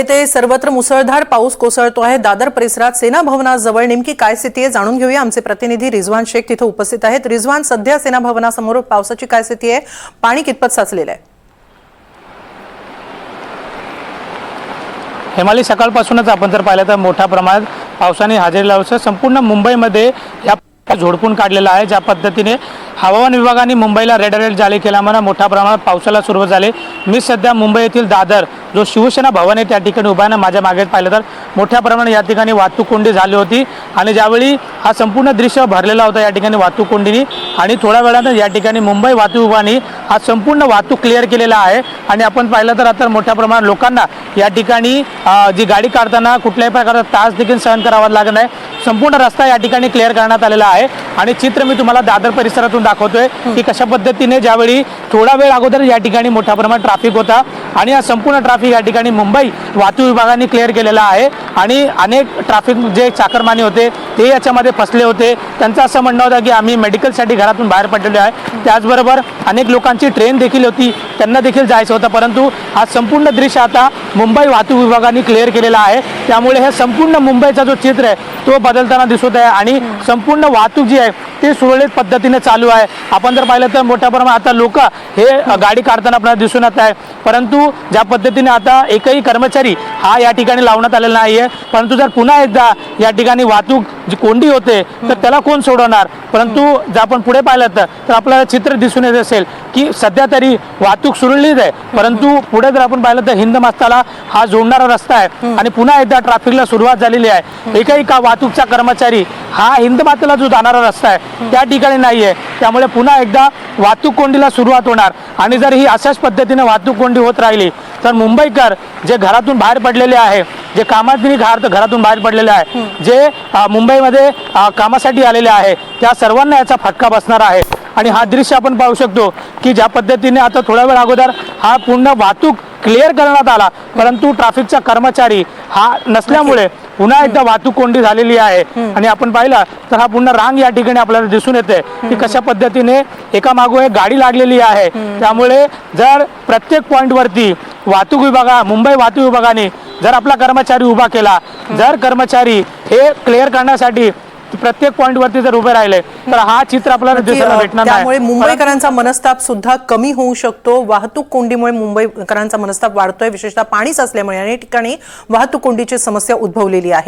ते सर्वत्र मुसळधार पाऊस कोसळतो आहे। दादर परिसरात सेना भवनाजवळ नेमकी काय स्थिती आहे जाणून घेऊया। आमचे प्रतिनिधी रिजवान शेख तिथे उपस्थित आहेत। रिजवान, सध्या सेना भवनासमोर पावसाची काय स्थिती आहे? पाणी कितपत साचलेलं आहे? हेमाली, सकाळपासूनच आपण जर पाहिलं तर मोठ्या प्रमाणात पावसाने हजेरी लावली। संपूर्ण मुंबईमध्ये या झोडपून काढलेला आहे। ज्या पद्धतीने हवामान विभागाने मुंबईला रेड अलर्ट जारी केल्यामुळे मोठ्या प्रमाणात पावसाला सुरुवात झाली। मी सध्या मुंबई येथील दादर जो शिवसेना भवन आहे त्या ठिकाणी उभा आहे। माझ्या मागे पाहिलं तर मोठ्या प्रमाणात या ठिकाणी वाहतूक कोंडी झाली होती आणि ज्यावेळी हा संपूर्ण दृश्य भरलेला होता या ठिकाणी वाहतूक कोंडीने, आणि थोड्या वेळानंतर या ठिकाणी मुंबई वाहतूक विभागाने हा संपूर्ण वाहतूक क्लिअर केलेला आहे। आणि आपण पाहिलं तर आता मोठ्या प्रमाणात लोकांना या ठिकाणी जी गाडी काढताना कुठल्याही प्रकारचा त्रास देखील सहन करावा लागत नाही। संपूर्ण रस्ता या ठिकाणी क्लिअर करण्यात आलेला आहे आणि चित्र मी तुम्हाला दादर परिसरातून दाखवतोय की कशा पद्धतीने ज्यावेळी थोडा वेळ अगोदर या ठिकाणी मोठ्या प्रमाणात ट्रॅफिक होता आणि हा संपूर्ण ट्रॅफिक या ठिकाणी मुंबई वाहतूक विभागाने क्लिअर केलेला आहे। आणि अनेक ट्रॅफिक जे चाकरमानी होते ते याच्यामध्ये फसले होते। त्यांचं असं म्हणणं होतं की आम्ही मेडिकलसाठी घरातून बाहेर पडलेलो आहे। त्याचबरोबर अनेक लोकांची ट्रेन देखील होती, त्यांना देखील जायचं होतं, परंतु हा संपूर्ण दृश्य आता मुंबई वाहतूक विभागाने क्लिअर केलेला आहे। त्यामुळे हे संपूर्ण मुंबईचा जो चित्र आहे तो बदलताना दिसत आहे आणि संपूर्ण वाहतूक जी आहे ते सुरळीत पद्धतीने चालू आहे। आपण जर पाहिलं तर मोठ्या प्रमाणात आता लोक हे गाडी काढताना आपल्याला दिसून येत आहे, परंतु ज्या पद्धतीने आता एकही कर्मचारी हा या ठिकाणी लावण्यात आलेला नाही आहे। परंतु जर पुन्हा एकदा या ठिकाणी वाहतूक जी कोंडी होते तर त्याला कोण सोडवणार? परंतु जर आपण पुढे पाहिलं तर आपल्याला चित्र दिसून येत असेल की सध्या तरी वाहतूक सुरळीत आहे, परंतु पुढे जर आपण पाहिलं तर हिंद मास्ताला हा जोडणारा रस्ता आहे आणि पुन्हा एकदा ट्रॅफिकला सुरुवात झालेली आहे। एकही वाहतूकचा कर्मचारी हा हिंद मातेला जो जाणारा रस्ता आहे त्या ठिकाणी नाही आहे। त्यामुळे पुन्हा एकदा वाहतूक कोंडीला सुरुवात होणार आणि जर ही अशाच पद्धतीने वाहतूक कोंडी होत राहिली तर मुंबईकर जे घरातून बाहेर पडलेले आहे, जे कामात घरातून बाहेर पडलेले आहे, जे मुंबईमध्ये कामासाठी आलेले आहे, त्या सर्वांना याचा फटका बसणार आहे। आणि हा दृश्य आपण पाहू शकतो की ज्या पद्धतीने आता थोड्या वेळ अगोदर हा पूर्ण वाहतूक क्लिअर करण्यात आला, परंतु ट्रॅफिकचा कर्मचारी हा नसल्यामुळे पुन्हा एकदा वाहतूक कोंडी झालेली आहे। आणि आपण पाहिलं तर हा पूर्ण रांग या ठिकाणी आपल्याला दिसून येते की कशा पद्धतीने एकामागोन एक गाडी लागलेली आहे। त्यामुळे जर प्रत्येक पॉईंटवरती मुंबई वाहतूक विभागाने जर आपला कर्मचारी उभा केला, जर कर्मचारी हे क्लिअर करण्यासाठी प्रत्येक पॉइंट वरती जर उभे राहिले तर हा चित्र आपल्याला दिसायला भेटणार नाही। त्यामुळे मुंबईकरांचा मनस्ताप सुद्धा कमी होऊ शकतो। वाहतूक कोंडीमुळे मुंबईकरांचा मनस्ताप वाढतोय, विशेषतः पाणी साचल्यामुळे अनेक ठिकाणी वाहतूक कोंडीची समस्या उद्भवलेली आहे।